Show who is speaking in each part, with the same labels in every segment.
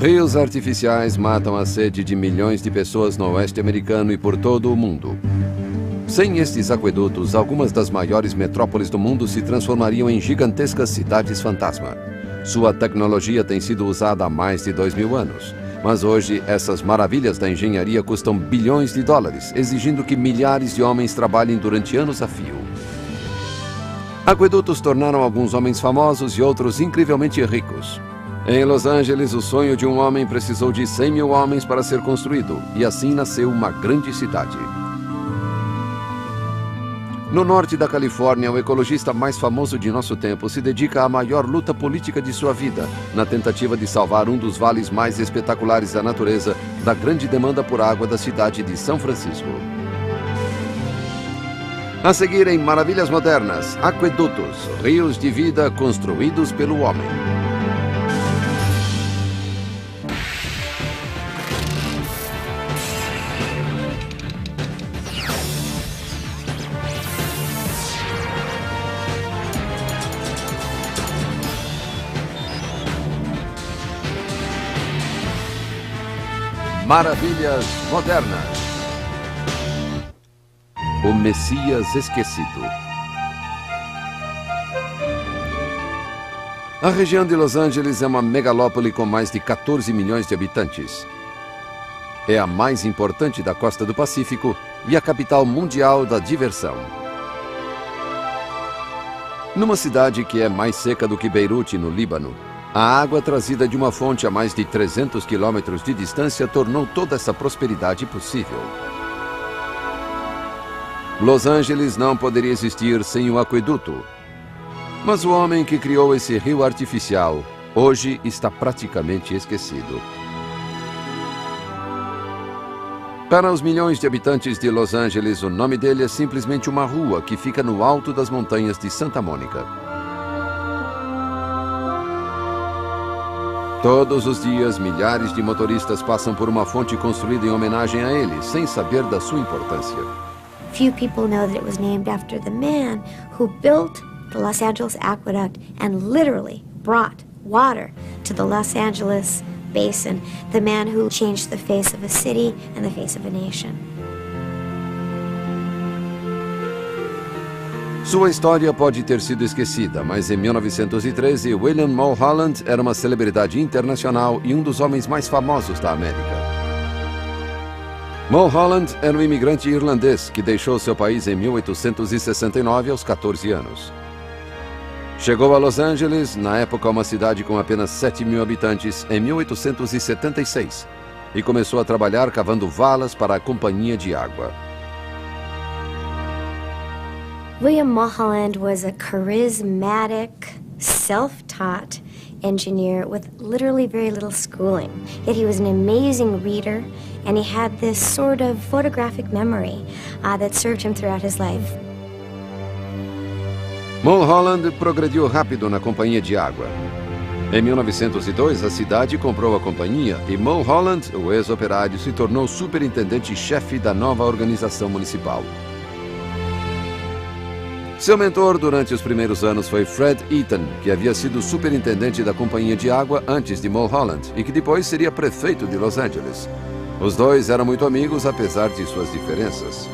Speaker 1: Rios artificiais matam a sede de milhões de pessoas no oeste americano e por todo o mundo. Sem estes aquedutos, algumas das maiores metrópoles do mundo se transformariam em gigantescas cidades fantasma. Sua tecnologia tem sido usada há mais de 2000 anos. Mas hoje, essas maravilhas da engenharia custam bilhões de dólares, exigindo que milhares de homens trabalhem durante anos a fio. Aquedutos tornaram alguns homens famosos e outros incrivelmente ricos. Em Los Angeles, o sonho de um homem precisou de 100 mil homens para ser construído, e assim nasceu uma grande cidade. No norte da Califórnia, o ecologista mais famoso de nosso tempo se dedica à maior luta política de sua vida, na tentativa de salvar um dos vales mais espetaculares da natureza da grande demanda por água da cidade de São Francisco. A seguir, em Maravilhas Modernas, aquedutos, rios de vida construídos pelo homem. Maravilhas Modernas. O Messias Esquecido. A região de Los Angeles é uma megalópole com mais de 14 milhões de habitantes. É a mais importante da costa do Pacífico e a capital mundial da diversão. Numa cidade que é mais seca do que Beirute, no Líbano, a água trazida de uma fonte a mais de 300 quilômetros de distância tornou toda essa prosperidade possível. Los Angeles não poderia existir sem o aqueduto. Mas o homem que criou esse rio artificial, hoje está praticamente esquecido. Para os milhões de habitantes de Los Angeles, o nome dele é simplesmente uma rua que fica no alto das montanhas de Santa Mônica. Todos os dias, milhares de motoristas passam por uma fonte construída em homenagem a ele, sem saber da sua importância.
Speaker 2: Few people know that it was named after the man who built the Los Angeles Aqueduct and literally brought water to the Los Angeles basin, the man who changed the face of a city and the face of a nation.
Speaker 1: Sua história pode ter sido esquecida, mas em 1913, William Mulholland era uma celebridade internacional e um dos homens mais famosos da América. Mulholland era um imigrante irlandês que deixou seu país em 1869 aos 14 anos. Chegou a Los Angeles, na época uma cidade com apenas 7 mil habitantes, em 1876, e começou a trabalhar cavando valas para a companhia de água.
Speaker 2: William Mulholland was a charismatic, self-taught engineer with literally very little schooling. Yet he was an amazing reader, and he had this sort of photographic memory that served him throughout his life.
Speaker 1: Mulholland progrediu rápido na companhia de água. Em 1902, a cidade comprou a companhia e Mulholland, o ex-operário, se tornou superintendente-chefe da nova organização municipal. Seu mentor durante os primeiros anos foi Fred Eaton, que havia sido superintendente da companhia de água antes de Mulholland e que depois seria prefeito de Los Angeles. Os dois eram muito amigos, apesar de suas diferenças.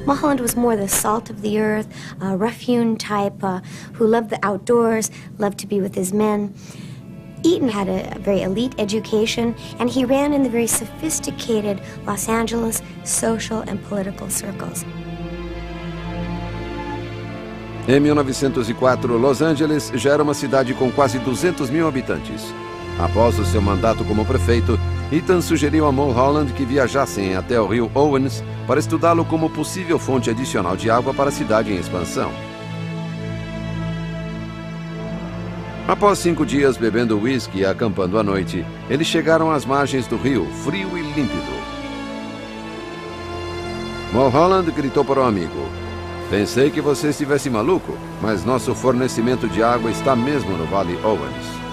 Speaker 2: Mulholland was more the salt of the earth, a rough-hewn type who loved the outdoors, loved to be with his men. Eaton had a very elite education, and he ran in the very sophisticated Los Angeles social and political circles.
Speaker 1: Em 1904, Los Angeles já era uma cidade com quase 200 mil habitantes. Após o seu mandato como prefeito, Eaton sugeriu a Mulholland que viajassem até o rio Owens para estudá-lo como possível fonte adicional de água para a cidade em expansão. Após 5 dias bebendo uísque e acampando à noite, eles chegaram às margens do rio, frio e límpido. Mulholland gritou para o amigo: "Pensei que você estivesse maluco, mas nosso fornecimento de água está mesmo no Vale Owens."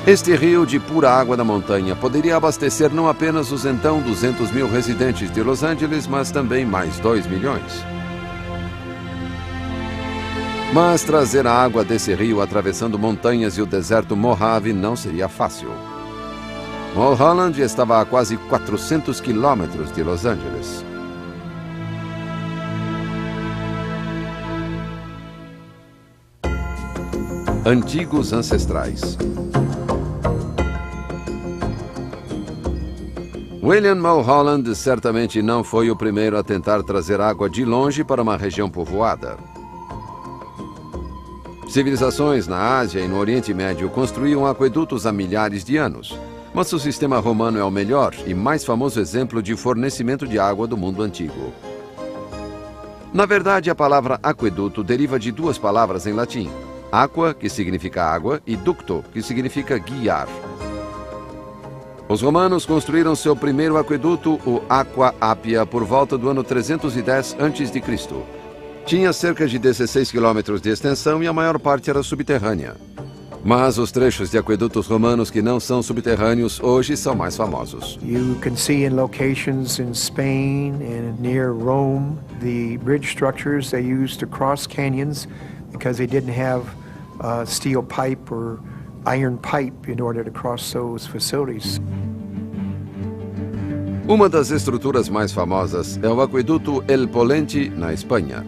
Speaker 1: Este rio de pura água da montanha poderia abastecer não apenas os então 200 mil residentes de Los Angeles, mas também mais 2 milhões. Mas trazer a água desse rio atravessando montanhas e o deserto Mojave não seria fácil. Mulholland estava a quase 400 quilômetros de Los Angeles. Antigos ancestrais. William Mulholland certamente não foi o primeiro a tentar trazer água de longe para uma região povoada. Civilizações na Ásia e no Oriente Médio construíam aquedutos há milhares de anos, mas o sistema romano é o melhor e mais famoso exemplo de fornecimento de água do mundo antigo. Na verdade, a palavra aqueduto deriva de duas palavras em latim: aqua, que significa água, e ducto, que significa guiar. Os romanos construíram seu primeiro aqueduto, o Aqua Appia, por volta do ano 310 a.C. Tinha cerca de 16 quilômetros de extensão e a maior parte era subterrânea. Mas os trechos de aquedutos romanos que não são subterrâneos hoje são mais famosos.
Speaker 3: You can see in locations in Spain and near Rome the bridge structures they used to cross canyons because they didn't have steel pipe or iron pipe in order to cross those facilities.
Speaker 1: Uma das estruturas mais famosas é o aqueduto El Polente, na Espanha.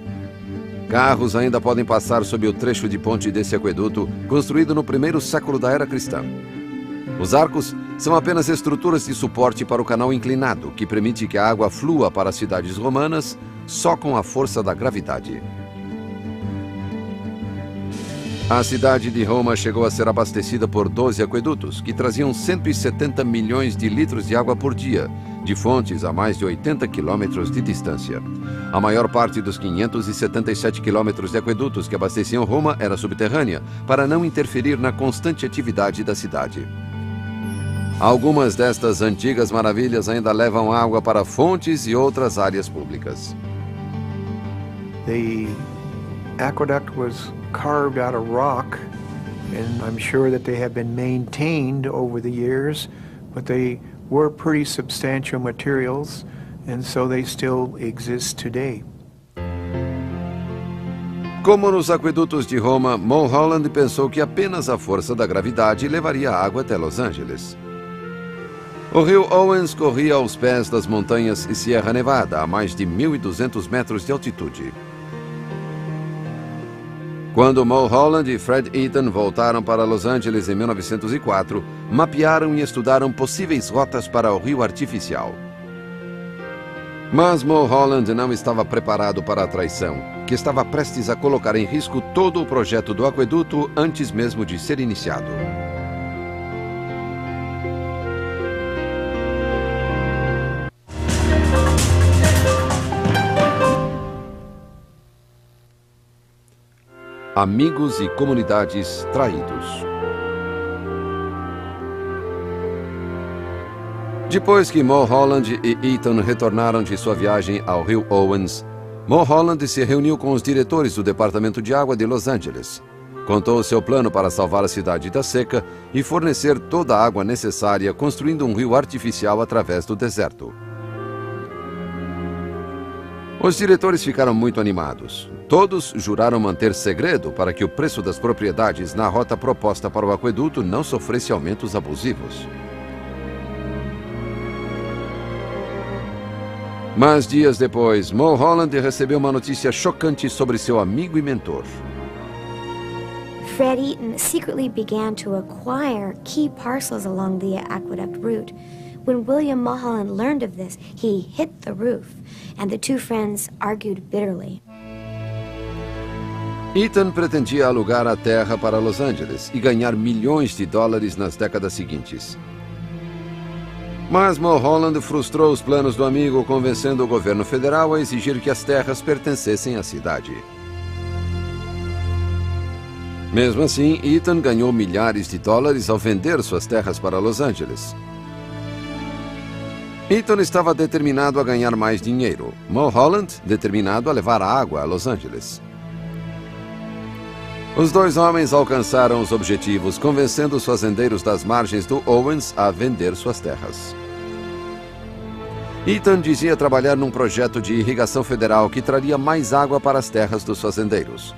Speaker 1: Carros ainda podem passar sob o trecho de ponte desse aqueduto, construído no primeiro século da era cristã. Os arcos são apenas estruturas de suporte para o canal inclinado, que permite que a água flua para as cidades romanas só com a força da gravidade. A cidade de Roma chegou a ser abastecida por 12 aquedutos, que traziam 170 milhões de litros de água por dia, de fontes a mais de 80 quilômetros de distância. A maior parte dos 577 quilômetros de aquedutos que abasteciam Roma era subterrânea, para não interferir na constante atividade da cidade. Algumas destas antigas maravilhas ainda levam água para fontes e outras áreas públicas.
Speaker 3: The aqueduct was carved out of rock, and I'm sure that they have been maintained over the years, but they were pretty substantial materials, and so they still exist today.
Speaker 1: Como nos aquedutos de Roma, Mulholland pensou que apenas a força da gravidade levaria a água até Los Angeles. O rio Owens corria aos pés das montanhas Sierra Nevada, a mais de 1.200 metros de altitude. Quando Mulholland e Fred Eaton voltaram para Los Angeles em 1904, mapearam e estudaram possíveis rotas para o rio artificial. Mas Mulholland não estava preparado para a traição, que estava prestes a colocar em risco todo o projeto do aqueduto antes mesmo de ser iniciado. Amigos e comunidades traídos. Depois que Mulholland e Eaton retornaram de sua viagem ao rio Owens, Mulholland se reuniu com os diretores do Departamento de Água de Los Angeles. Contou seu plano para salvar a cidade da seca e fornecer toda a água necessária, construindo um rio artificial através do deserto. Os diretores ficaram muito animados. Todos juraram manter segredo para que o preço das propriedades na rota proposta para o aqueduto não sofresse aumentos abusivos. Mas dias depois, Mulholland recebeu uma notícia chocante sobre seu amigo e mentor.
Speaker 2: Fred Eaton secretly began to acquire key parcels along the aqueduct route. When William Mulholland learned of this, he hit the roof, and the two friends argued bitterly.
Speaker 1: Eaton pretendia alugar a terra para Los Angeles e ganhar milhões de dólares nas décadas seguintes. Mas Mulholland frustrou os planos do amigo, convencendo o governo federal a exigir que as terras pertencessem à cidade. Mesmo assim, Eaton ganhou milhares de dólares ao vender suas terras para Los Angeles. Eaton estava determinado a ganhar mais dinheiro. Mulholland, determinado a levar a água a Los Angeles. Os dois homens alcançaram os objetivos, convencendo os fazendeiros das margens do Owens a vender suas terras. Eaton dizia trabalhar num projeto de irrigação federal que traria mais água para as terras dos fazendeiros.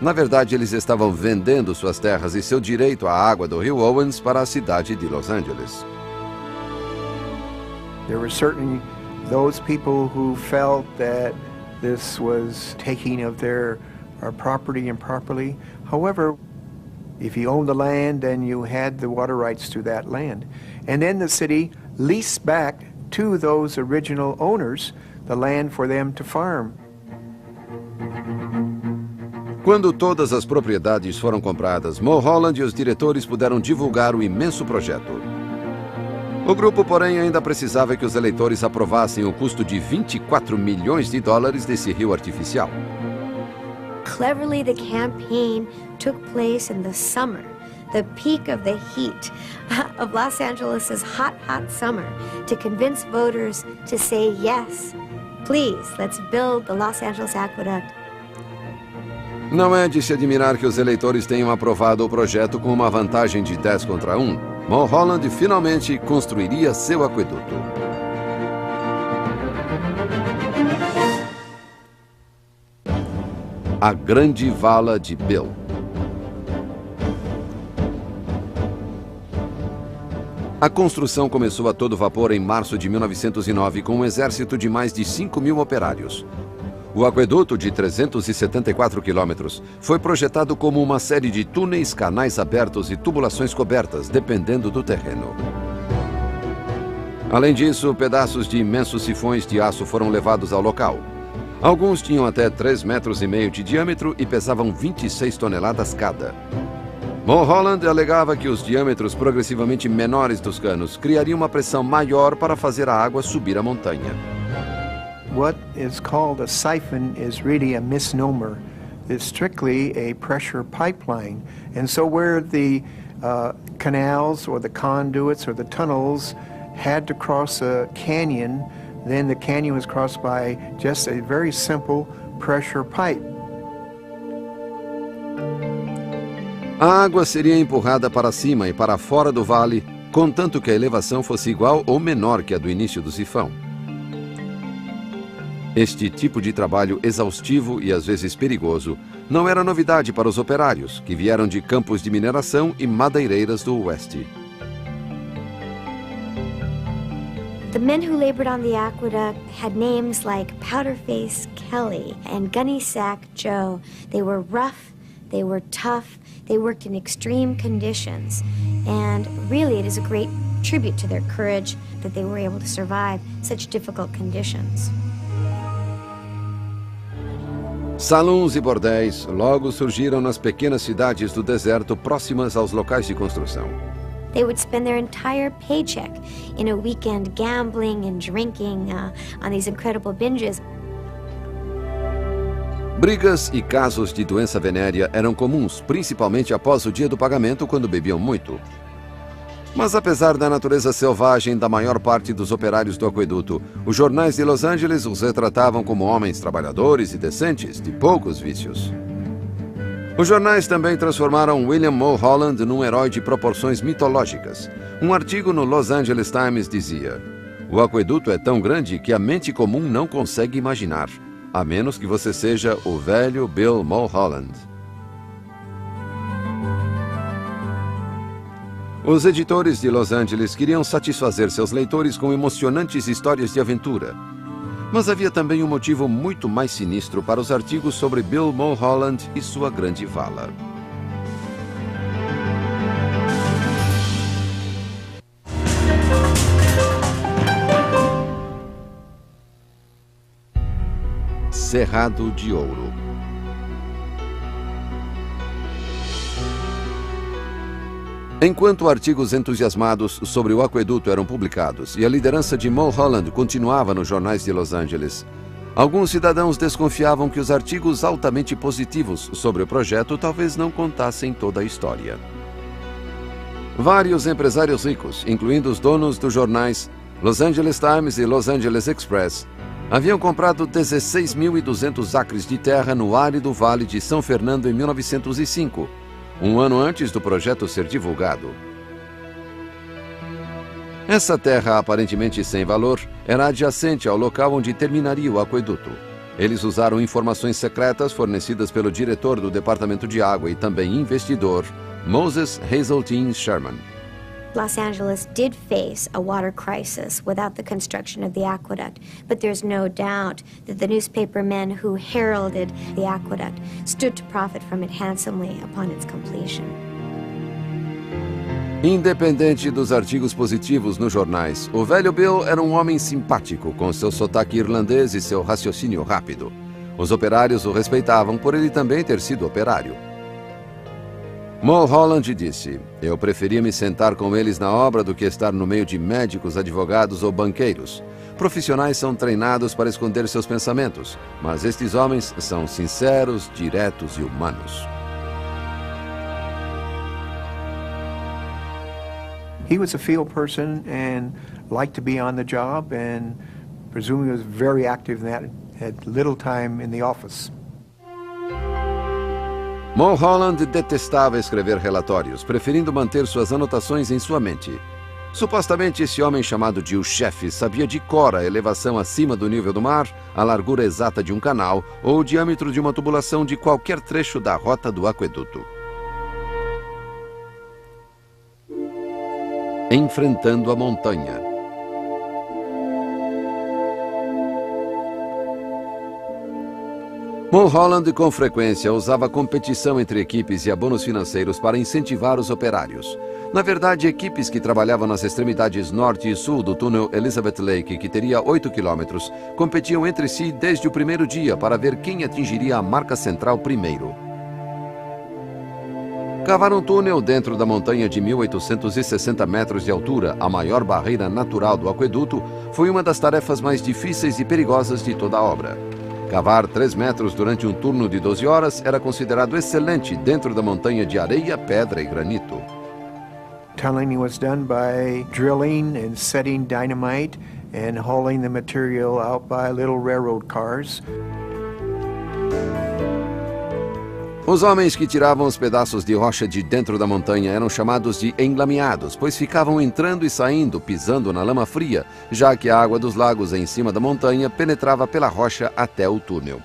Speaker 1: Na verdade, eles estavam vendendo suas terras e seu direito à água do rio Owens para a cidade de Los Angeles.
Speaker 3: There were certainly those people who felt that this was taking of their property improperly. However, if you owned the land, then you had the water rights to that land. And then the city leased back to those original owners the land for them to farm.
Speaker 1: Quando todas as propriedades foram compradas, Mulholland e os diretores puderam divulgar o imenso projeto. O grupo, porém, ainda precisava que os eleitores aprovassem o custo de 24 milhões de dólares desse rio artificial.
Speaker 2: Cleverly, the campaign took place in the summer, the peak of the heat of Los Angeles' hot, hot summer, to convince voters to say yes, please, let's build the Los Angeles Aqueduct.
Speaker 1: Não é de se admirar que os eleitores tenham aprovado o projeto com uma vantagem de 10 contra 1. Mulholland finalmente construiria seu aqueduto. A Grande Vala de Bill. A construção começou a todo vapor em março de 1909 com um exército de mais de 5.000 operários. O aqueduto de 374 quilômetros foi projetado como uma série de túneis, canais abertos e tubulações cobertas, dependendo do terreno. Além disso, pedaços de imensos sifões de aço foram levados ao local. Alguns tinham até 3,5 metros de diâmetro e pesavam 26 toneladas cada. Mulholland alegava que os diâmetros progressivamente menores dos canos criariam uma pressão maior para fazer a água subir a montanha.
Speaker 3: What is called a siphon is really a misnomer. It's strictly a pressure pipeline. And so where the canals or the conduits or the tunnels had to cross a canyon, then the canyon was crossed by just a very simple pressure pipe.
Speaker 1: A água seria empurrada para cima e para fora do vale, contanto que a elevação fosse igual ou menor que a do início do sifão. Este tipo de trabalho exaustivo e às vezes perigoso não era novidade para os operários, que vieram de campos de mineração e madeireiras do oeste.
Speaker 2: The men who labored on the aqueduct had names like Powderface Kelly and Gunny Sack Joe. They were rough, they were tough, they worked in extreme conditions, and really it is a great tribute to their courage that they were able to survive such difficult conditions.
Speaker 1: Salões e bordéis logo surgiram nas pequenas cidades do deserto próximas aos locais de construção.
Speaker 2: They would spend their entire paycheck in a weekend gambling and drinking on these incredible binges.
Speaker 1: Brigas e casos de doença venérea eram comuns, principalmente após o dia do pagamento, quando bebiam muito. Mas apesar da natureza selvagem da maior parte dos operários do aqueduto, os jornais de Los Angeles os retratavam como homens trabalhadores e decentes, de poucos vícios. Os jornais também transformaram William Mulholland num herói de proporções mitológicas. Um artigo no Los Angeles Times dizia: "O aqueduto é tão grande que a mente comum não consegue imaginar, a menos que você seja o velho Bill Mulholland." Os editores de Los Angeles queriam satisfazer seus leitores com emocionantes histórias de aventura. Mas havia também um motivo muito mais sinistro para os artigos sobre Bill Mulholland e sua grande vala. Cerrado de Ouro. Enquanto artigos entusiasmados sobre o aqueduto eram publicados e a liderança de Mulholland continuava nos jornais de Los Angeles, alguns cidadãos desconfiavam que os artigos altamente positivos sobre o projeto talvez não contassem toda a história. Vários empresários ricos, incluindo os donos dos jornais Los Angeles Times e Los Angeles Express, haviam comprado 16.200 acres de terra no árido Vale de São Fernando em 1905, um ano antes do projeto ser divulgado. Essa terra, aparentemente sem valor, era adjacente ao local onde terminaria o aqueduto. Eles usaram informações secretas fornecidas pelo diretor do Departamento de Água e também investidor, Moses Hazeltine Sherman.
Speaker 2: Los Angeles did face a water crisis without the construction of the aqueduct, but there's no doubt that the newspaper men who heralded the aqueduct stood to profit from it handsomely upon its completion.
Speaker 1: Independente dos artigos positivos nos jornais, o velho Bill era um homem simpático, com seu sotaque irlandês e seu raciocínio rápido. Os operários o respeitavam por ele também ter sido operário. Mulholland disse: "Eu preferia me sentar com eles na obra do que estar no meio de médicos, advogados ou banqueiros. Profissionais são treinados para esconder seus pensamentos, mas estes homens são sinceros, diretos e humanos."
Speaker 3: He was a field person and liked to be on the job, and presumably was very active in that, had little time in the office.
Speaker 1: Mulholland detestava escrever relatórios, preferindo manter suas anotações em sua mente. Supostamente, esse homem chamado de o chefe sabia de cor a elevação acima do nível do mar, a largura exata de um canal ou o diâmetro de uma tubulação de qualquer trecho da rota do aqueduto. Enfrentando a montanha. Mulholland com frequência usava competição entre equipes e abonos financeiros para incentivar os operários. Na verdade, equipes que trabalhavam nas extremidades norte e sul do túnel Elizabeth Lake, que teria 8 quilômetros, competiam entre si desde o primeiro dia para ver quem atingiria a marca central primeiro. Cavar um túnel dentro da montanha de 1.860 metros de altura, a maior barreira natural do aqueduto, foi uma das tarefas mais difíceis e perigosas de toda a obra. Cavar 3 metros durante um turno de 12 horas era considerado excelente dentro da montanha de areia, pedra e granito.
Speaker 3: Tunneling was done by drilling and setting dynamite and hauling the material out by little railroad cars.
Speaker 1: Os homens que tiravam os pedaços de rocha de dentro da montanha eram chamados de enlameados, pois ficavam entrando e saindo, pisando na lama fria, já que a água dos lagos em cima da montanha penetrava pela rocha até o túnel.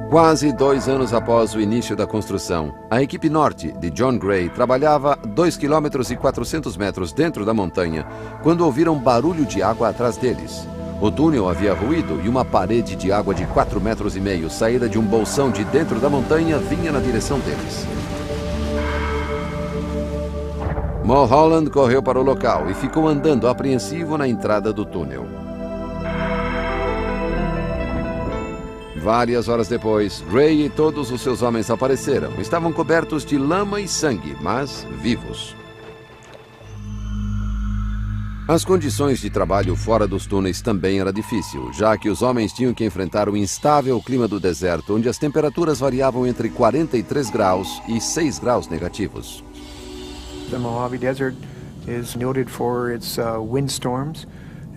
Speaker 1: Quase 2 anos após o início da construção, a equipe norte de John Gray trabalhava 2 quilômetros e 400 metros dentro da montanha, quando ouviram barulho de água atrás deles. O túnel havia ruído e uma parede de água de 4,5 metros, saída de um bolsão de dentro da montanha, vinha na direção deles. Mulholland correu para o local e ficou andando apreensivo na entrada do túnel. Várias horas depois, Gray e todos os seus homens apareceram. Estavam cobertos de lama e sangue, mas vivos. As condições de trabalho fora dos túneis também era difícil, já que os homens tinham que enfrentar o instável clima do deserto, onde as temperaturas variavam entre 43 graus e 6 graus negativos.
Speaker 3: The Mojave Desert is noted for its windstorms,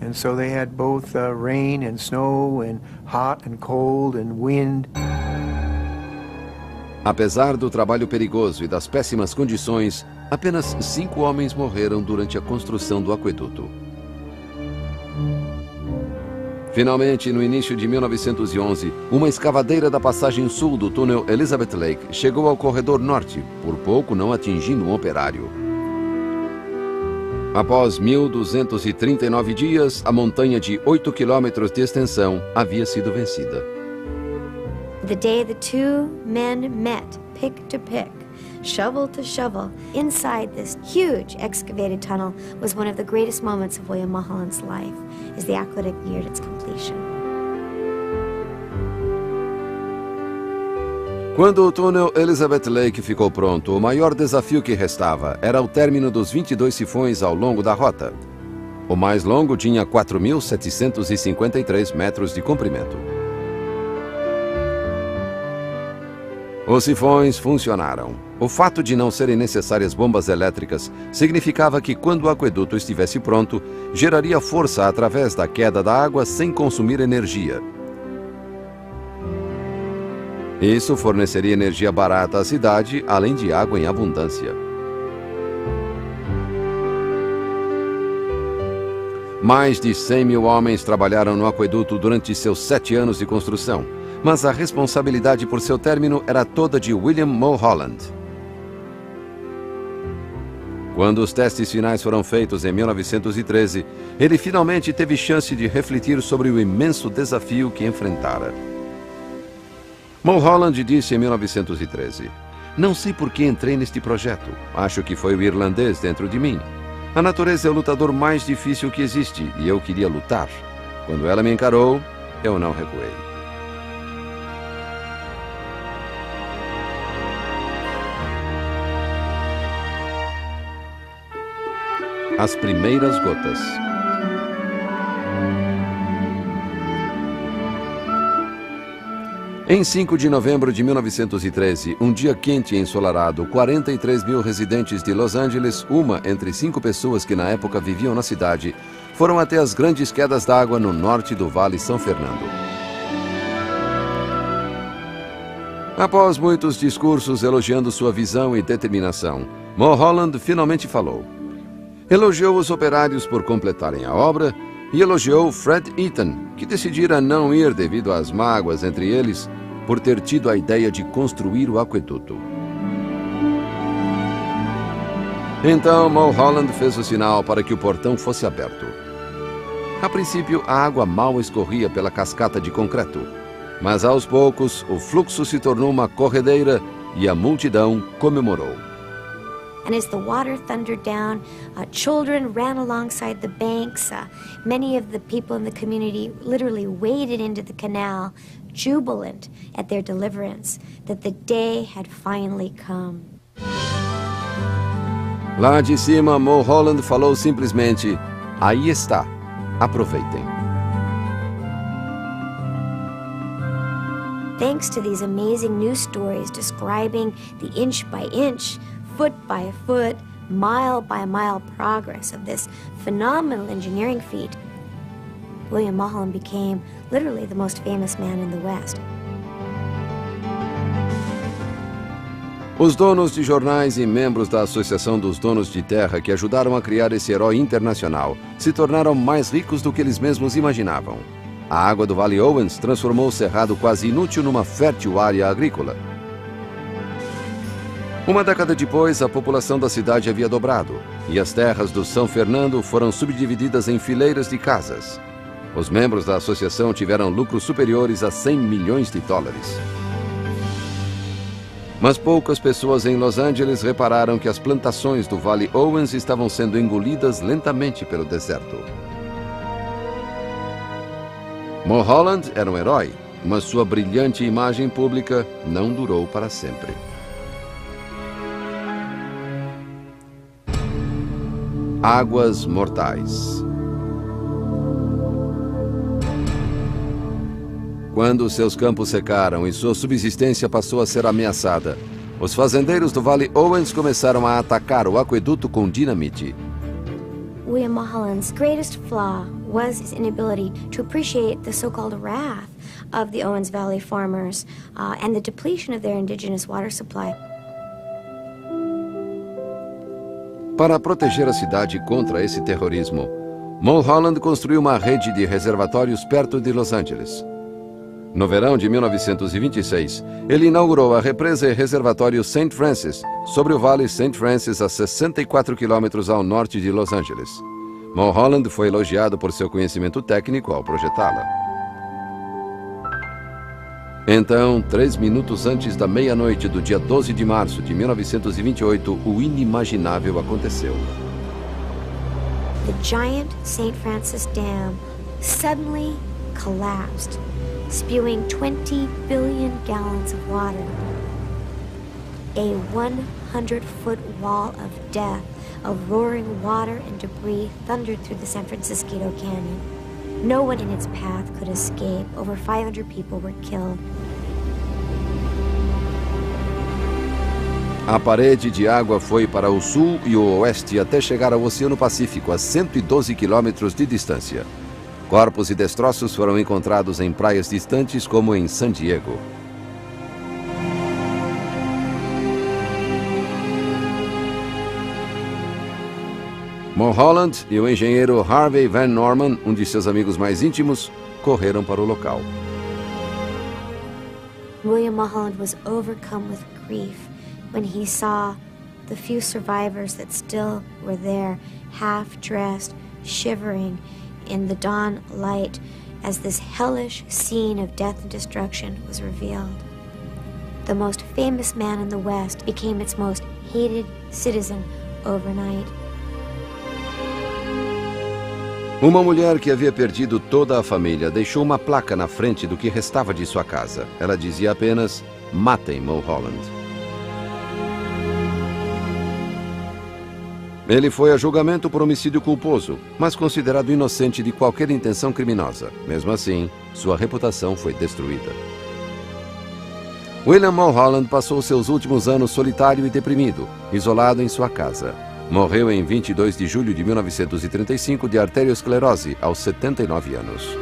Speaker 3: and so they had both rain and snow and hot and cold and wind.
Speaker 1: Apesar do trabalho perigoso e das péssimas condições, apenas 5 homens morreram durante a construção do aqueduto. Finalmente, no início de 1911, uma escavadeira da passagem sul do túnel Elizabeth Lake chegou ao corredor norte, por pouco não atingindo um operário. Após 1.239 dias, a montanha de 8 quilômetros de extensão havia sido vencida.
Speaker 2: The day the two men met, pick to pick, shovel to shovel, inside this huge excavated tunnel was one of the greatest moments of William Mulholland's life as the aqueduct neared its completion.
Speaker 1: Quando o túnel Elizabeth Lake ficou pronto, o maior desafio que restava era o término dos 22 sifões ao longo da rota. O mais longo tinha 4.753 metros de comprimento. Os sifões funcionaram. O fato de não serem necessárias bombas elétricas significava que, quando o aqueduto estivesse pronto, geraria força através da queda da água sem consumir energia. Isso forneceria energia barata à cidade, além de água em abundância. Mais de 100 mil homens trabalharam no aqueduto durante seus 7 anos de construção, mas a responsabilidade por seu término era toda de William Mulholland. Quando os testes finais foram feitos em 1913, ele finalmente teve chance de refletir sobre o imenso desafio que enfrentara. Mulholland disse em 1913: "Não sei por que entrei neste projeto. Acho que foi o irlandês dentro de mim. A natureza é o lutador mais difícil que existe e eu queria lutar. Quando ela me encarou, eu não recuei." As primeiras gotas. Em 5 de novembro de 1913, um dia quente e ensolarado, 43 mil residentes de Los Angeles, uma entre 5 pessoas que na época viviam na cidade, foram até as grandes quedas d'água no norte do Vale São Fernando. Após muitos discursos elogiando sua visão e determinação, Mulholland finalmente falou. Elogiou os operários por completarem a obra e elogiou Fred Eaton, que decidira não ir devido às mágoas entre eles por ter tido a ideia de construir o aqueduto. Então Mulholland fez o sinal para que o portão fosse aberto. A princípio, a água mal escorria pela cascata de concreto, mas aos poucos o fluxo se tornou uma corredeira e a multidão comemorou.
Speaker 2: And as the water thundered down, children ran alongside the banks. Many of the people in the community literally waded into the canal, jubilant at their deliverance, that the day had finally come.
Speaker 1: Lá de cima, Mulholland falou simplesmente: "Aí está, aproveitem."
Speaker 2: Thanks to these amazing news stories describing the inch by inch, foot by foot, mile by mile progress of this phenomenal engineering feat, William Mulholland became literally the most famous man in the West.
Speaker 1: Os donos de jornais e membros da Associação dos Donos de Terra que ajudaram a criar esse herói internacional se tornaram mais ricos do que eles mesmos imaginavam. A água do Vale Owens transformou o cerrado quase inútil numa fértil área agrícola. Uma década depois, a população da cidade havia dobrado e as terras do São Fernando foram subdivididas em fileiras de casas. Os membros da associação tiveram lucros superiores a 100 milhões de dólares. Mas poucas pessoas em Los Angeles repararam que as plantações do Vale Owens estavam sendo engolidas lentamente pelo deserto. Mulholland era um herói, mas sua brilhante imagem pública não durou para sempre. Águas mortais. Quando seus campos secaram e sua subsistência passou a ser ameaçada, os fazendeiros do Vale Owens começaram a atacar o aqueduto com dinamite.
Speaker 2: William Mulholland's greatest flaw was his inability to appreciate the so-called wrath of the Owens Valley farmers and the depletion of their indigenous water supply.
Speaker 1: Para proteger a cidade contra esse terrorismo, Mulholland construiu uma rede de reservatórios perto de Los Angeles. No verão de 1926, ele inaugurou a represa e reservatório St. Francis, sobre o Vale St. Francis, a 64 quilômetros ao norte de Los Angeles. Mulholland foi elogiado por seu conhecimento técnico ao projetá-la. Então, 3 minutos antes da meia-noite do dia 12 de março de 1928, o inimaginável aconteceu.
Speaker 2: The giant St. Francis Dam suddenly collapsed, spewing 20 billion gallons of water. A 100-foot wall of death of roaring water and debris thundered through the San Francisco Canyon. No one in its path could escape. Over 500 people were killed.
Speaker 1: A parede de água foi para o sul e o oeste até chegar ao Oceano Pacífico, a 112 quilômetros de distância. Corpos e destroços foram encontrados em praias distantes, como em San Diego. Mulholland e o engenheiro Harvey Van Norman, um de seus amigos mais íntimos, correram para o local.
Speaker 2: William Mulholland was overcome with grief when he saw the few survivors that still were there, half-dressed, shivering in the dawn light as this hellish scene of death and destruction was revealed. The most famous man in the West became its most hated citizen overnight.
Speaker 1: Uma mulher que havia perdido toda a família deixou uma placa na frente do que restava de sua casa. Ela dizia apenas: "Matem Mulholland." Ele foi a julgamento por homicídio culposo, mas considerado inocente de qualquer intenção criminosa. Mesmo assim, sua reputação foi destruída. William Mulholland passou seus últimos anos solitário e deprimido, isolado em sua casa. Morreu em 22 de julho de 1935 de arteriosclerose, aos 79 anos.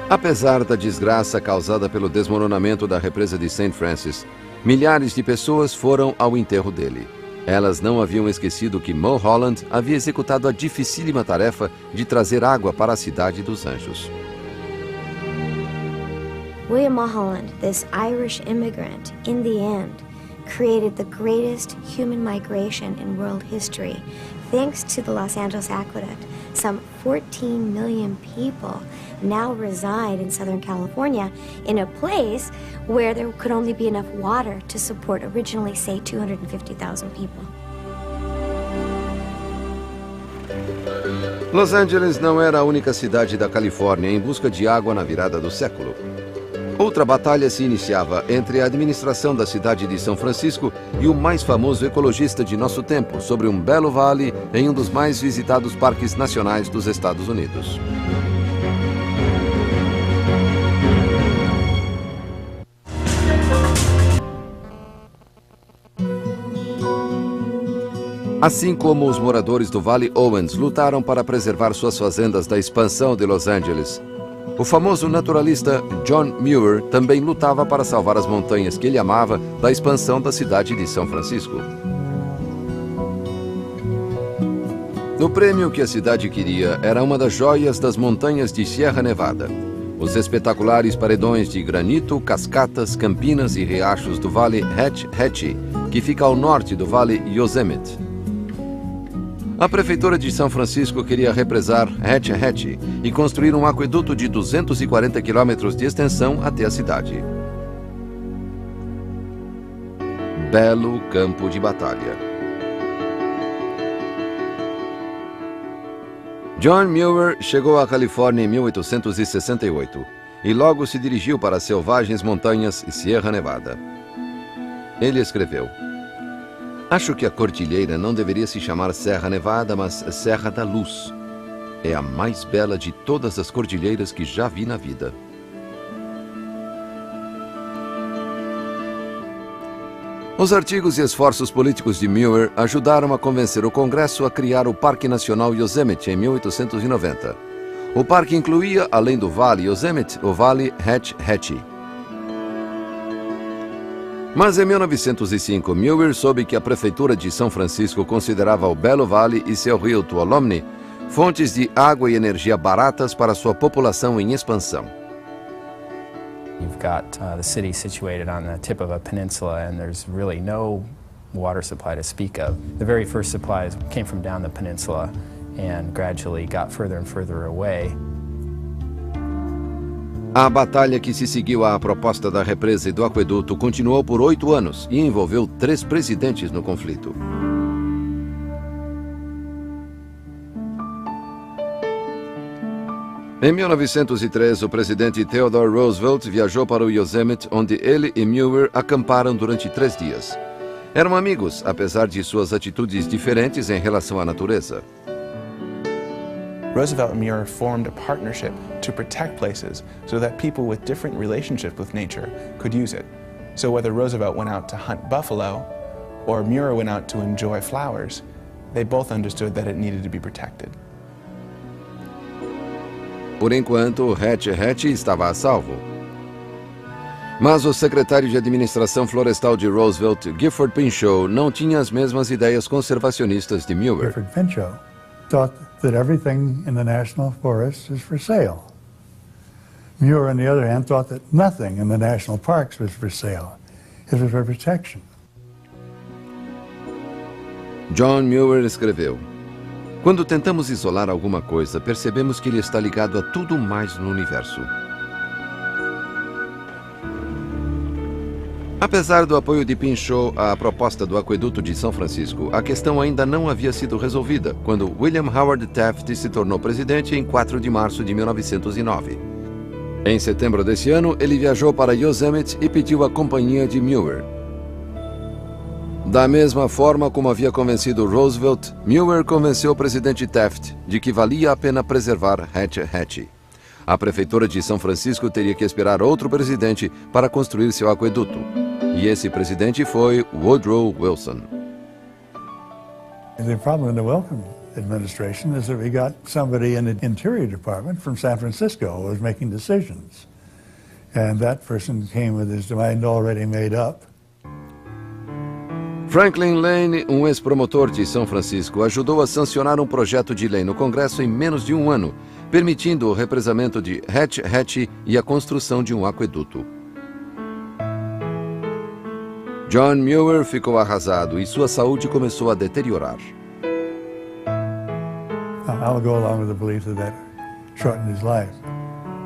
Speaker 1: Apesar da desgraça causada pelo desmoronamento da represa de St. Francis, milhares de pessoas foram ao enterro dele. Elas não haviam esquecido que Mulholland havia executado a dificílima tarefa de trazer água para a cidade dos Anjos.
Speaker 2: William Mulholland, this Irish immigrant, in the end, created the greatest human migration in world history. Thanks to the Los Angeles Aqueduct, some 14 million people now reside in Southern California in a place where there could only be enough water to support originally, say, 250,000 people.
Speaker 1: Los Angeles não era a única cidade da Califórnia em busca de água na virada do século. Outra batalha se iniciava entre a administração da cidade de São Francisco e o mais famoso ecologista de nosso tempo sobre um belo vale em um dos mais visitados parques nacionais dos Estados Unidos. Assim como os moradores do Vale Owens lutaram para preservar suas fazendas da expansão de Los Angeles, o famoso naturalista John Muir também lutava para salvar as montanhas que ele amava da expansão da cidade de São Francisco. O prêmio que a cidade queria era uma das joias das montanhas de Sierra Nevada, os espetaculares paredões de granito, cascatas, campinas e riachos do Vale Hatch Hatchie, que fica ao norte do Vale Yosemite. A Prefeitura de São Francisco queria represar Hatch Hatchie e construir um aqueduto de 240 quilômetros de extensão até a cidade. Belo campo de batalha. John Muir chegou à Califórnia em 1868 e logo se dirigiu para as selvagens montanhas e Sierra Nevada. Ele escreveu: "Acho que a cordilheira não deveria se chamar Serra Nevada, mas Serra da Luz. É a mais bela de todas as cordilheiras que já vi na vida." Os artigos e esforços políticos de Muir ajudaram a convencer o Congresso a criar o Parque Nacional Yosemite em 1890. O parque incluía, além do Vale Yosemite, o Vale Hatch Hatchie. Mas em 1905, Muir soube que a Prefeitura de São Francisco considerava o Belo Vale e seu rio Tuolumne fontes de água e energia baratas para sua população em expansão.
Speaker 4: You've got the city situated on the tip of a peninsula, and there's really no water supply to speak of. The very first supplies came from down the peninsula and gradually got further and further away.
Speaker 1: A batalha que se seguiu à proposta da represa e do aqueduto continuou por 8 anos e envolveu 3 presidentes no conflito. Em 1903, o presidente Theodore Roosevelt viajou para o Yosemite, onde ele e Muir acamparam durante 3 dias. Eram amigos, apesar de suas atitudes diferentes em relação à natureza.
Speaker 5: Roosevelt and Muir formed a partnership to protect places so that people with different relationships with nature could use it. So whether Roosevelt went out to hunt buffalo or Muir went out to enjoy flowers, they both understood that it needed to be protected.
Speaker 1: Por enquanto, Hatch Hatchie estava a salvo. Mas o secretário de administração florestal de Roosevelt, Gifford Pinchot, não tinha as mesmas ideias conservacionistas de Muir.
Speaker 6: Gifford Pinchot thought that everything in the national forests is for sale. Muir, on the other hand, thought that nothing in the national parks was for sale. It was for protection.
Speaker 1: John Muir escreveu: "Quando tentamos isolar alguma coisa, percebemos que ele está ligado a tudo mais no universo." Apesar do apoio de Pinchot à proposta do aqueduto de São Francisco, a questão ainda não havia sido resolvida quando William Howard Taft se tornou presidente em 4 de março de 1909. Em setembro desse ano, ele viajou para Yosemite e pediu a companhia de Muir. Da mesma forma como havia convencido Roosevelt, Muir convenceu o presidente Taft de que valia a pena preservar Hatch Hatchie. A prefeitura de São Francisco teria que esperar outro presidente para construir seu aqueduto. E esse presidente foi Woodrow Wilson.
Speaker 6: The problem in the Wilson administration is that we got somebody in the Interior Department from San Francisco who was making decisions. And that person came with his mind already made up.
Speaker 1: Franklin Lane, ex-promotor de São Francisco, ajudou a sancionar projeto de lei no Congresso em menos de um ano, permitindo o represamento de Hatch Hatchie e a construção de aqueduto. John Muir ficou arrasado e sua saúde começou a deteriorar.
Speaker 6: I'll go along with the belief that shortened his life,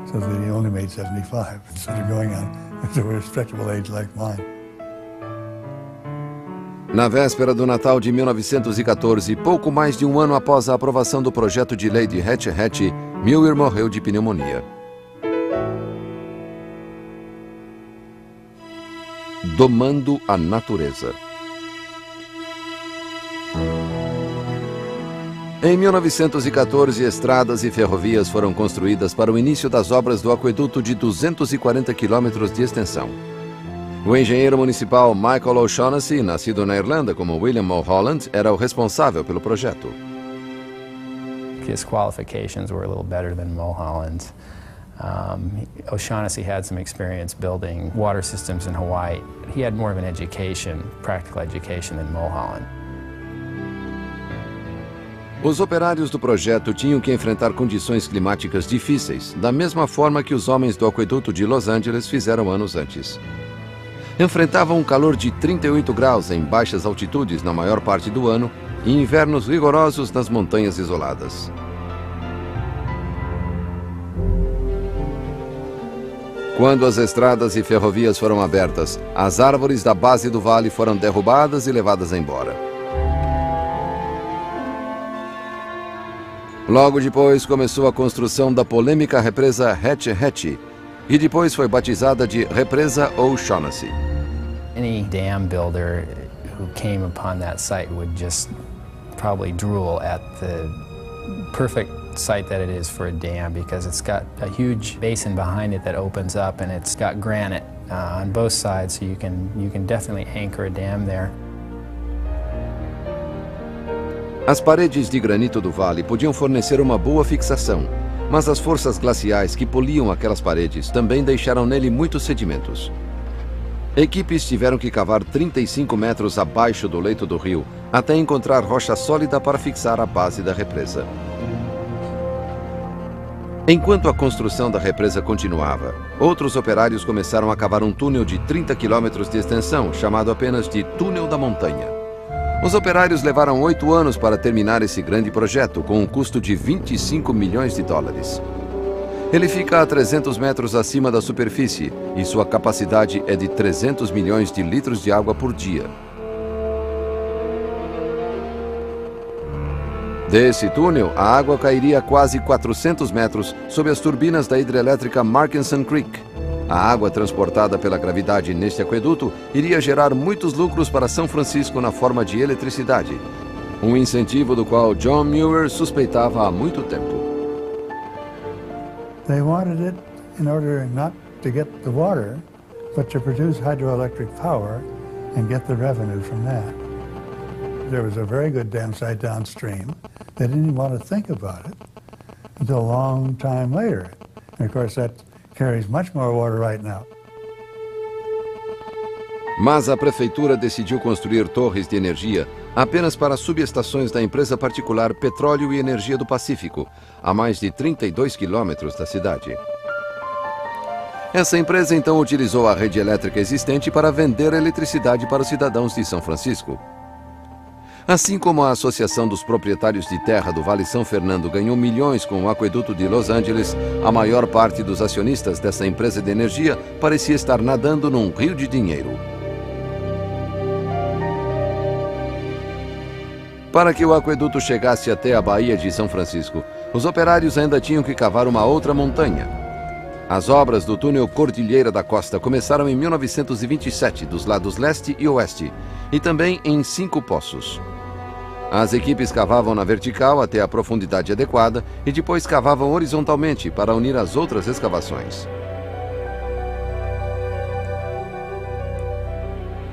Speaker 6: so that he only made 75 instead of going on to a respectable age like mine.
Speaker 1: Na véspera do Natal de 1914, pouco mais de um ano após a aprovação do projeto de lei de Hatch Hatchie, Muir morreu de pneumonia. Domando a natureza. Em 1914, estradas e ferrovias foram construídas para o início das obras do aqueduto de 240 quilômetros de extensão. O engenheiro municipal Michael O'Shaughnessy, nascido na Irlanda como William Mulholland, era o responsável pelo projeto.
Speaker 4: His qualifications were a little better than Mulholland's. O'Shaughnessy had some experience building water systems in Hawaii. He had more of an education, practical education, than Mulholland.
Speaker 1: Os operários do projeto tinham que enfrentar condições climáticas difíceis, da mesma forma que os homens do aqueduto de Los Angeles fizeram anos antes. Enfrentavam um calor de 38 graus em baixas altitudes na maior parte do ano e invernos rigorosos nas montanhas isoladas. Quando as estradas e ferrovias foram abertas, as árvores da base do vale foram derrubadas e levadas embora. Logo depois começou a construção da polêmica represa Hatch Hatchie, e depois foi batizada de Represa O'Shaughnessy.
Speaker 4: Any dam builder who came upon that site would just probably drool at the perfect site that it is for a dam, because it's got a huge basin behind it that opens up, and it's got granite on both sides, so you can definitely anchor a dam there.
Speaker 1: As paredes de granito do vale podiam fornecer uma boa fixação, mas as forças glaciais que poliam aquelas paredes também deixaram nele muitos sedimentos. Equipes tiveram que cavar 35 metros abaixo do leito do rio até encontrar rocha sólida para fixar a base da represa. Enquanto a construção da represa continuava, outros operários começaram a cavar um túnel de 30 quilômetros de extensão, chamado apenas de Túnel da Montanha. Os operários levaram 8 anos para terminar esse grande projeto, com um custo de 25 milhões de dólares. Ele fica a 300 metros acima da superfície e sua capacidade é de 300 milhões de litros de água por dia. Desse túnel, a água cairia a quase 400 metros sob as turbinas da hidrelétrica Markinson Creek. A água transportada pela gravidade neste aqueduto iria gerar muitos lucros para São Francisco na forma de eletricidade, um incentivo do qual John Muir suspeitava há muito tempo.
Speaker 6: They wanted it in order not to get the water, but to produce hydroelectric power and get the revenue from that. There was a very good dam site downstream. They didn't even want to think about it until a long time later. And of course that carries much more water right now.
Speaker 1: Mas a prefeitura decidiu construir torres de energia apenas para subestações da empresa particular Petróleo e Energia do Pacífico, a mais de 32 quilômetros da cidade. Essa empresa então utilizou a rede elétrica existente para vender eletricidade para os cidadãos de São Francisco. Assim como a Associação dos Proprietários de Terra do Vale São Fernando ganhou milhões com o aqueduto de Los Angeles, a maior parte dos acionistas dessa empresa de energia parecia estar nadando num rio de dinheiro. Para que o aqueduto chegasse até a Baía de São Francisco, os operários ainda tinham que cavar uma outra montanha. As obras do túnel Cordilheira da Costa começaram em 1927, dos lados leste e oeste, e também em 5 poços. As equipes cavavam na vertical até a profundidade adequada e depois cavavam horizontalmente para unir as outras escavações.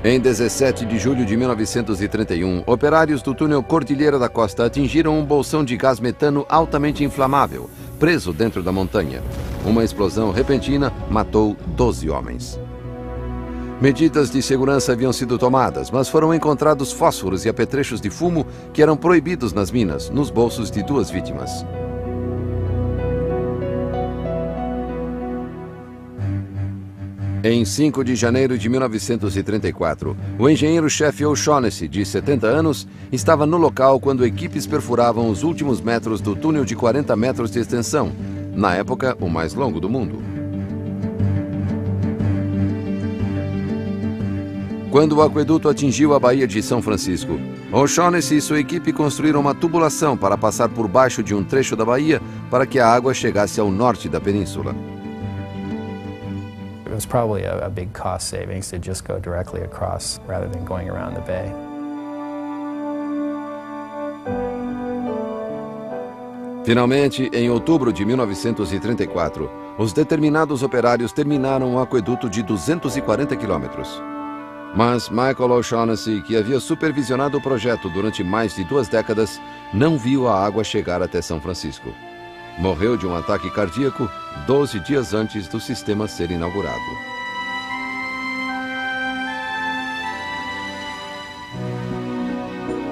Speaker 1: Em 17 de julho de 1931, operários do túnel Cordilheira da Costa atingiram um bolsão de gás metano altamente inflamável, preso dentro da montanha. Uma explosão repentina matou 12 homens. Medidas de segurança haviam sido tomadas, mas foram encontrados fósforos e apetrechos de fumo que eram proibidos nas minas, nos bolsos de 2 vítimas. Em 5 de janeiro de 1934, o engenheiro-chefe O'Shaughnessy, de 70 anos, estava no local quando equipes perfuravam os últimos metros do túnel de 40 metros de extensão, na época o mais longo do mundo. Quando o aqueduto atingiu a Baía de São Francisco, O'Shaughnessy e sua equipe construíram uma tubulação para passar por baixo de um trecho da baía para que a água chegasse ao norte da península.
Speaker 4: It was probably a big cost savings to just go directly across rather than going around the bay.
Speaker 1: Finalmente, em outubro de 1934, os determinados operários terminaram um aqueduto de 240 quilômetros. Mas Michael O'Shaughnessy, que havia supervisionado o projeto durante mais de 2 décadas, não viu a água chegar até São Francisco. Morreu de um ataque cardíaco 12 dias antes do sistema ser inaugurado.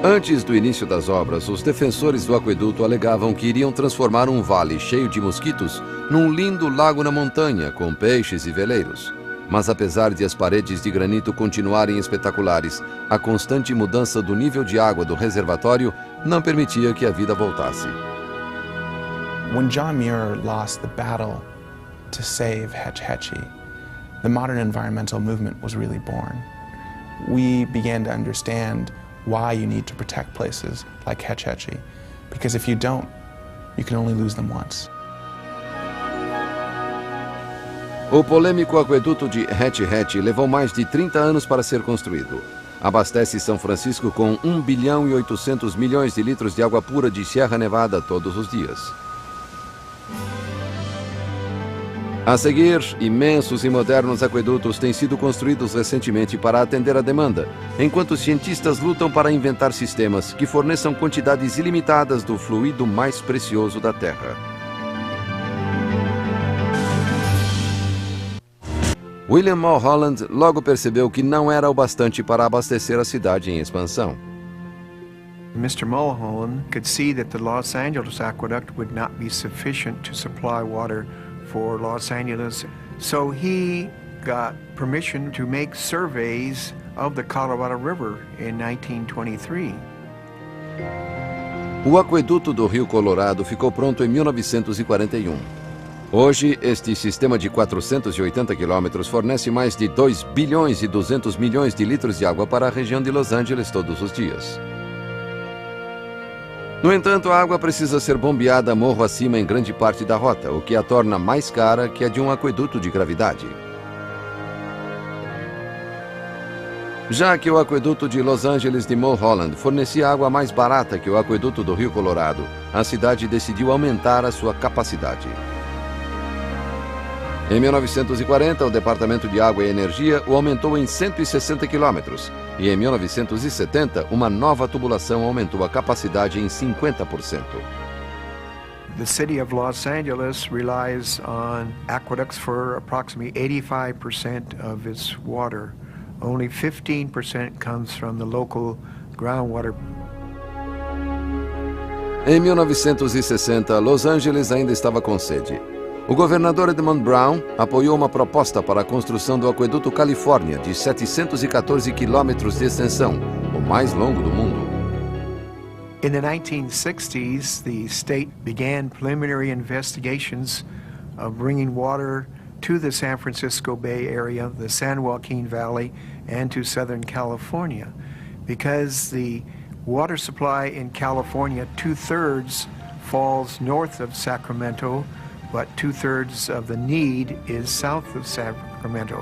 Speaker 1: Antes do início das obras, os defensores do aqueduto alegavam que iriam transformar um vale cheio de mosquitos num lindo lago na montanha, com peixes e veleiros. Mas apesar de as paredes de granito continuarem espetaculares, a constante mudança do nível de água do reservatório não permitia que a vida voltasse.
Speaker 5: When John Muir lost the battle to save Hetch Hetchy, the modern environmental movement was really born. We began to understand why you need to protect places like Hetch Hetchy, because if you don't, you can only lose them once.
Speaker 1: O polêmico aqueduto de Hetch Hetchy levou mais de 30 anos para ser construído. Abastece São Francisco com 1 bilhão e 800 milhões de litros de água pura de Sierra Nevada todos os dias. A seguir, imensos e modernos aquedutos têm sido construídos recentemente para atender a demanda, enquanto os cientistas lutam para inventar sistemas que forneçam quantidades ilimitadas do fluido mais precioso da Terra. William Mulholland logo percebeu que não era o bastante para abastecer a cidade em expansão.
Speaker 3: Mr. Mulholland could see that the Los Angeles aqueduct would not be sufficient to supply water for Los Angeles, so he got permission to make surveys of the Colorado River in 1923.
Speaker 1: O aqueduto do Rio Colorado ficou pronto em 1941. Hoje, este sistema de 480 quilômetros fornece mais de 2 bilhões e 200 milhões de litros de água para a região de Los Angeles todos os dias. No entanto, a água precisa ser bombeada morro acima em grande parte da rota, o que a torna mais cara que a de um aqueduto de gravidade. Já que o aqueduto de Los Angeles de Mulholland fornecia água mais barata que o aqueduto do Rio Colorado, a cidade decidiu aumentar a sua capacidade. Em 1940, o Departamento de Água e Energia o aumentou em 160 quilômetros e em 1970, uma nova tubulação aumentou a capacidade em 50%.
Speaker 3: The city of Los Angeles relies on aqueducts for approximately 85% of its water. Only 15% comes from the local groundwater.
Speaker 1: Em 1960, Los Angeles ainda estava com sede. O governador Edmund Brown apoiou uma proposta para a construção do Aqueduto Califórnia, de 714 quilômetros de extensão, o mais longo do mundo.
Speaker 3: In the 1960s, the state began preliminary investigations of bringing water to the San Francisco Bay Area, the San Joaquin Valley, and to Southern California, because the water supply in California, 2/3 falls north of Sacramento, but 2/3 of the need is south of Sacramento.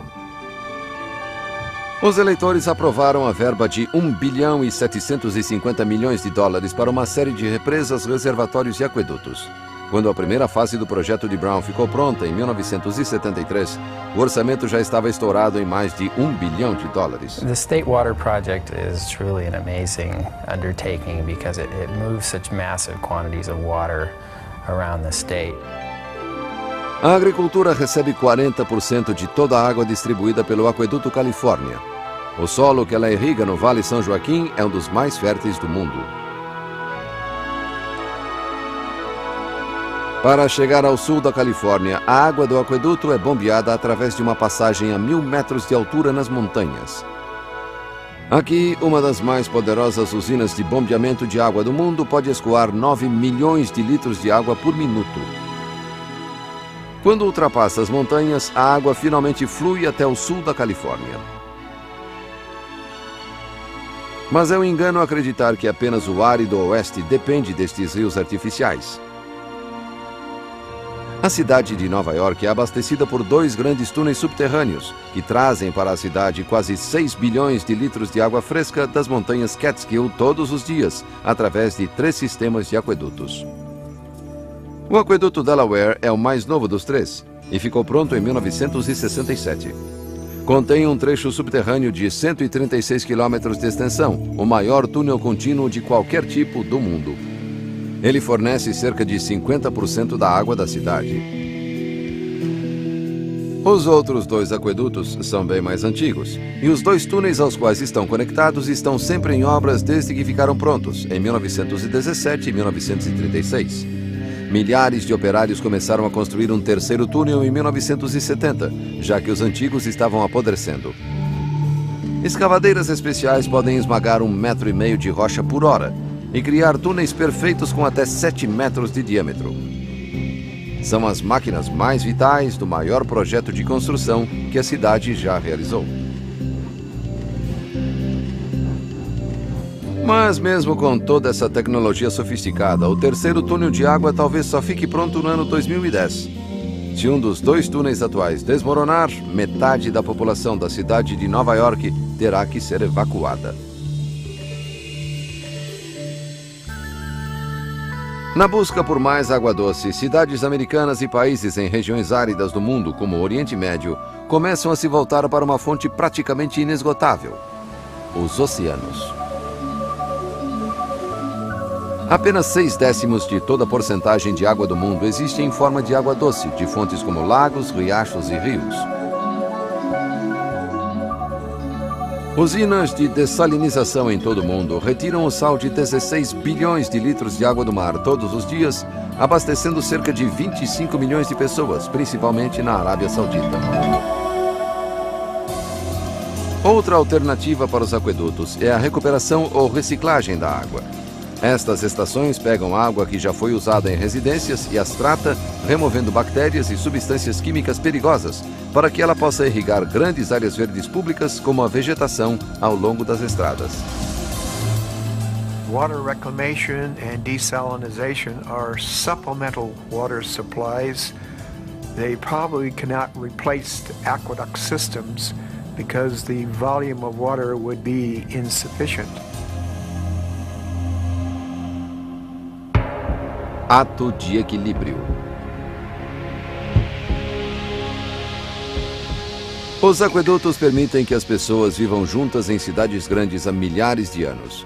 Speaker 1: Os eleitores aprovaram a verba de $1 bilhão e 750 milhões de dólares para uma série de represas, reservatórios e aquedutos. Quando a primeira fase do projeto de Brown ficou pronta, em 1973, o orçamento já estava estourado em mais de $1 bilhão de dólares.
Speaker 4: The State Water Project is truly an amazing undertaking because it moves such massive quantities of water around the state.
Speaker 1: A agricultura recebe 40% de toda a água distribuída pelo Aqueduto Califórnia. O solo que ela irriga no Vale São Joaquim é um dos mais férteis do mundo. Para chegar ao sul da Califórnia, a água do aqueduto é bombeada através de uma passagem a 1.000 metros de altura nas montanhas. Aqui, uma das mais poderosas usinas de bombeamento de água do mundo pode escoar 9 milhões de litros de água por minuto. Quando ultrapassa as montanhas, a água finalmente flui até o sul da Califórnia. Mas é um engano acreditar que apenas o árido oeste depende destes rios artificiais. A cidade de Nova York é abastecida por 2 grandes túneis subterrâneos, que trazem para a cidade quase 6 bilhões de litros de água fresca das montanhas Catskill todos os dias, através de 3 sistemas de aquedutos. O aqueduto Delaware é o mais novo dos 3 e ficou pronto em 1967. Contém um trecho subterrâneo de 136 quilômetros de extensão, o maior túnel contínuo de qualquer tipo do mundo. Ele fornece cerca de 50% da água da cidade. Os outros 2 aquedutos são bem mais antigos, e os 2 túneis aos quais estão conectados estão sempre em obras desde que ficaram prontos, em 1917 e 1936. Milhares de operários começaram a construir um terceiro túnel em 1970, já que os antigos estavam apodrecendo. Escavadeiras especiais podem esmagar 1,5 metro de rocha por hora e criar túneis perfeitos com até 7 metros de diâmetro. São as máquinas mais vitais do maior projeto de construção que a cidade já realizou. Mas mesmo com toda essa tecnologia sofisticada, o terceiro túnel de água talvez só fique pronto no ano 2010. Se um dos 2 túneis atuais desmoronar, metade da população da cidade de Nova York terá que ser evacuada. Na busca por mais água doce, cidades americanas e países em regiões áridas do mundo, como o Oriente Médio, começam a se voltar para uma fonte praticamente inesgotável: os oceanos. Apenas 0,6 de toda a porcentagem de água do mundo existe em forma de água doce, de fontes como lagos, riachos e rios. Usinas de dessalinização em todo o mundo retiram o sal de 16 bilhões de litros de água do mar todos os dias, abastecendo cerca de 25 milhões de pessoas, principalmente na Arábia Saudita. Outra alternativa para os aquedutos é a recuperação ou reciclagem da água. Estas estações pegam água que já foi usada em residências e as trata, removendo bactérias e substâncias químicas perigosas, para que ela possa irrigar grandes áreas verdes públicas como a vegetação ao longo das estradas.
Speaker 3: Water reclamation and desalination are supplemental water supplies. They probably cannot replace the aqueduct systems because the volume of water would be insufficient.
Speaker 1: Ato de equilíbrio. Os aquedutos permitem que as pessoas vivam juntas em cidades grandes há milhares de anos.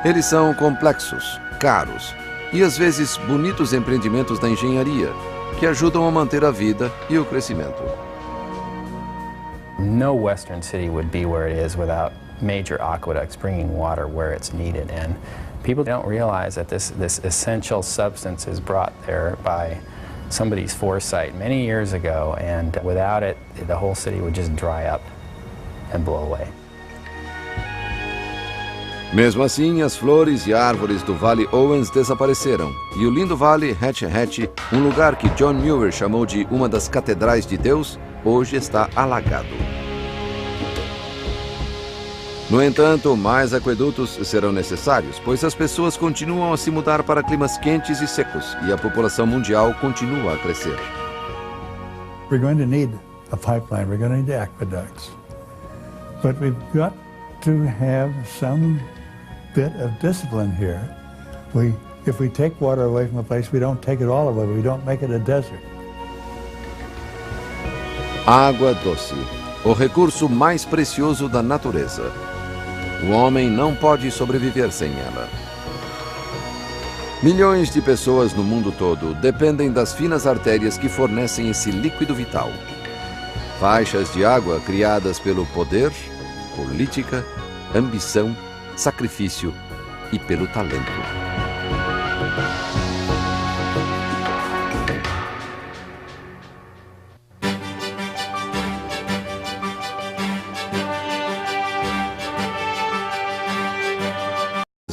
Speaker 1: Eles são complexos, caros e às vezes bonitos empreendimentos da engenharia que ajudam a manter a vida e o crescimento.
Speaker 4: No Western city would be where it is without major aqueducts bringing water where it's needed. And people don't realize that this essential substance is brought there by somebody's foresight many years ago, and without it, the whole city would just dry up and blow away.
Speaker 1: Mesmo assim, as flores e árvores do Vale Owens desapareceram, e o lindo Vale Hetch Hetch, um lugar que John Muir chamou de uma das catedrais de Deus, hoje está alagado. No entanto, mais aquedutos serão necessários, pois as pessoas continuam a se mudar para climas quentes e secos, e a população mundial continua a crescer.
Speaker 6: We're going to need a pipeline, we're going to need aqueducts. But we've got to have some bit of discipline here. If we take water away from a place, we don't take it all away, we don't make it a desert.
Speaker 1: Água doce, o recurso mais precioso da natureza. O homem não pode sobreviver sem ela. Milhões de pessoas no mundo todo dependem das finas artérias que fornecem esse líquido vital. Faixas de água criadas pelo poder, política, ambição, sacrifício e pelo talento.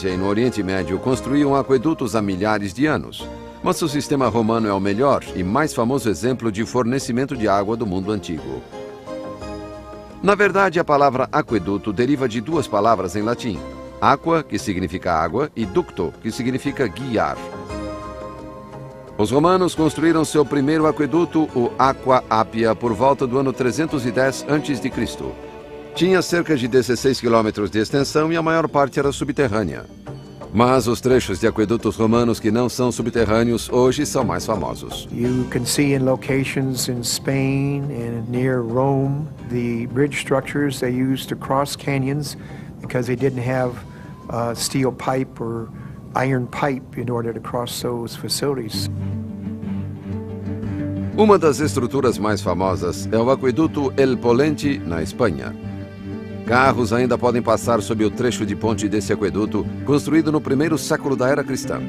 Speaker 1: E no Oriente Médio construíam aquedutos há milhares de anos, mas o sistema romano é o melhor e mais famoso exemplo de fornecimento de água do mundo antigo. Na verdade, a palavra aqueduto deriva de duas palavras em latim: aqua, que significa água, e ducto, que significa guiar. Os romanos construíram seu primeiro aqueduto, o Aqua Appia, por volta do ano 310 a.C. Tinha cerca de 16 quilômetros de extensão e a maior parte era subterrânea. Mas os trechos de aquedutos romanos que não são subterrâneos hoje são mais famosos.
Speaker 3: You can see in locations in Spain and near Rome the bridge structures they used to cross canyons because they didn't have steel pipe or iron pipe in order to cross those facilities.
Speaker 1: Uma das estruturas mais famosas é o aqueduto El Polente, na Espanha. Carros ainda podem passar sob o trecho de ponte desse aqueduto, construído no primeiro século da era cristã.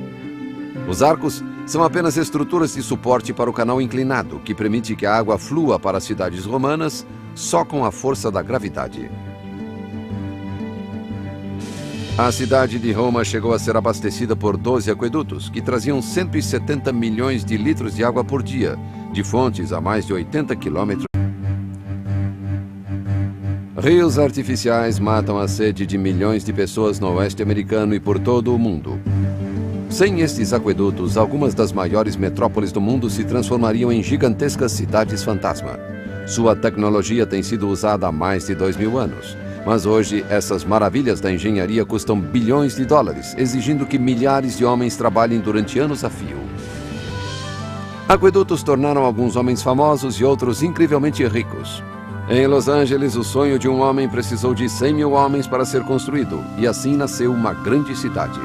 Speaker 1: Os arcos são apenas estruturas de suporte para o canal inclinado, que permite que a água flua para as cidades romanas só com a força da gravidade. A cidade de Roma chegou a ser abastecida por 12 aquedutos, que traziam 170 milhões de litros de água por dia, de fontes a mais de 80 quilômetros. Rios artificiais matam a sede de milhões de pessoas no oeste americano e por todo o mundo. Sem estes aquedutos, algumas das maiores metrópoles do mundo se transformariam em gigantescas cidades fantasma. Sua tecnologia tem sido usada há mais de 2000 anos, mas hoje essas maravilhas da engenharia custam bilhões de dólares, exigindo que milhares de homens trabalhem durante anos a fio. Aquedutos tornaram alguns homens famosos e outros incrivelmente ricos. Em Los Angeles, o sonho de um homem precisou de 100 mil homens para ser construído, e assim nasceu uma grande cidade.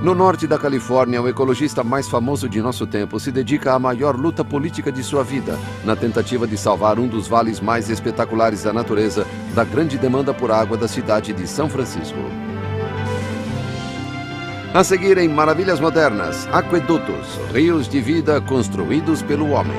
Speaker 1: No norte da Califórnia, o ecologista mais famoso de nosso tempo se dedica à maior luta política de sua vida, na tentativa de salvar um dos vales mais espetaculares da natureza da grande demanda por água da cidade de São Francisco. A seguir, em Maravilhas Modernas, aquedutos, rios de vida construídos pelo homem.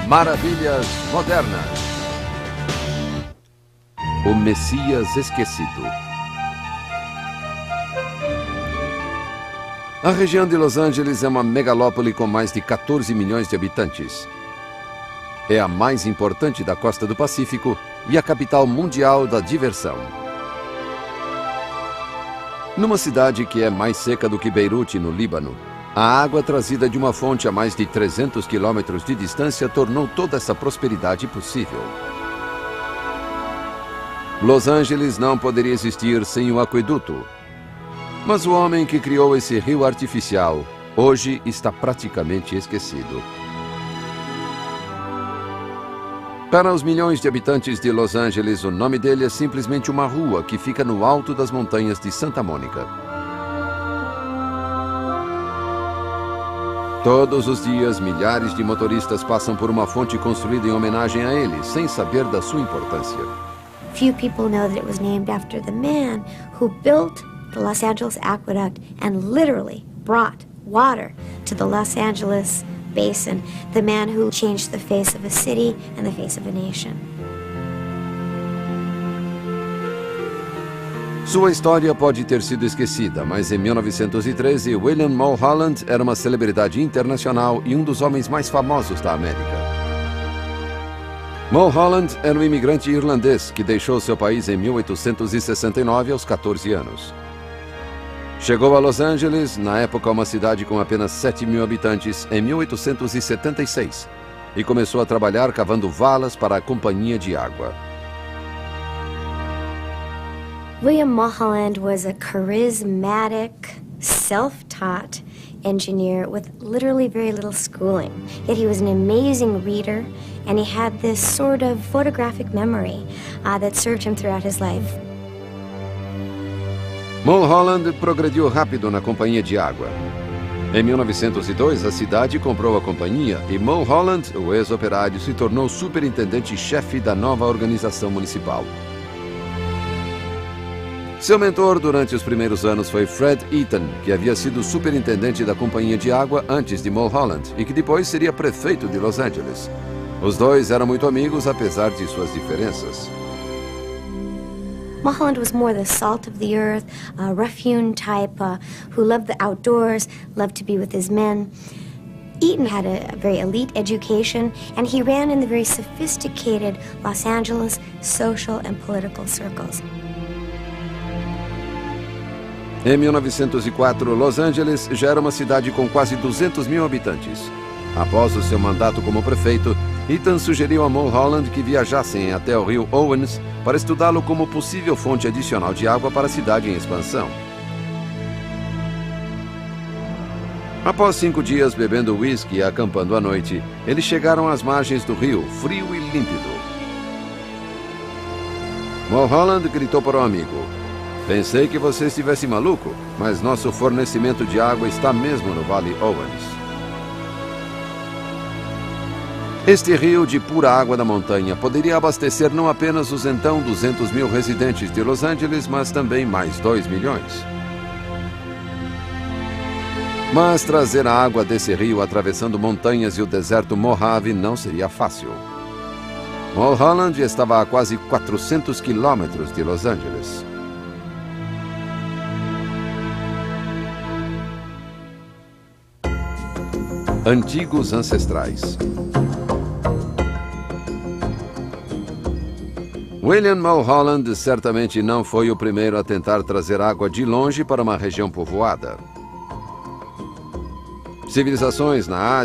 Speaker 1: Maravilhas Modernas. O Messias Esquecido. A região de Los Angeles é uma megalópole com mais de 14 milhões de habitantes. É a mais importante da costa do Pacífico e a capital mundial da diversão. Numa cidade que é mais seca do que Beirute, no Líbano, a água trazida de uma fonte a mais de 300 quilômetros de distância tornou toda essa prosperidade possível. Los Angeles não poderia existir sem o aqueduto. Mas o homem que criou esse rio artificial hoje está praticamente esquecido. Para os milhões de habitantes de Los Angeles, o nome dele é simplesmente uma rua que fica no alto das montanhas de Santa Mônica. Todos os dias, milhares de motoristas passam por uma fonte construída em homenagem a ele, sem saber da sua importância.
Speaker 2: Few people know that it was named after the man who built the Los Angeles Aqueduct and literally brought water to the Los Angeles basin, the man who changed the face of a city and the face of a nation.
Speaker 1: Sua história pode ter sido esquecida, mas em 1913, William Mulholland era uma celebridade internacional e um dos homens mais famosos da América. Mulholland era um imigrante irlandês que deixou seu país em 1869 aos 14 anos. Chegou a Los Angeles, na época uma cidade com apenas 7.000 habitantes, em 1876, e começou a trabalhar cavando valas para a companhia de água.
Speaker 2: William Mulholland was a charismatic, self-taught engineer with literally very little schooling. Yet he was an amazing reader, and he had this sort of photographic memory that served him throughout his life.
Speaker 1: Mulholland progrediu rápido na companhia de água. Em 1902, a cidade comprou a companhia e Mulholland, o ex-operário, se tornou superintendente-chefe da nova organização municipal. Seu mentor durante os primeiros anos foi Fred Eaton, que havia sido superintendente da companhia de água antes de Mulholland e que depois seria prefeito de Los Angeles. Os dois eram muito amigos, apesar de suas diferenças.
Speaker 2: Mulholland was more the salt of the earth, a rough-hewn type who loved the outdoors, loved to be with his men. Eaton had a very elite education, and he ran in the very sophisticated Los Angeles social and political circles.
Speaker 1: Em 1904, Los Angeles já era uma cidade com quase 200.000 habitantes. Após o seu mandato como prefeito, Eaton sugeriu a Mulholland que viajassem até o rio Owens para estudá-lo como possível fonte adicional de água para a cidade em expansão. Após 5 dias bebendo whisky e acampando à noite, eles chegaram às margens do rio, frio e límpido. Mulholland gritou para o amigo: "Pensei que você estivesse maluco, mas nosso fornecimento de água está mesmo no Vale Owens." Este rio de pura água da montanha poderia abastecer não apenas os então 200.000 residentes de Los Angeles, mas também mais 2 milhões. Mas trazer a água desse rio atravessando montanhas e o deserto Mojave não seria fácil. Mulholland estava a quase 400 quilômetros de Los Angeles. Antigos ancestrais. William Mulholland certamente não foi o primeiro a tentar trazer água de longe para uma região povoada. Civilizações na Ásia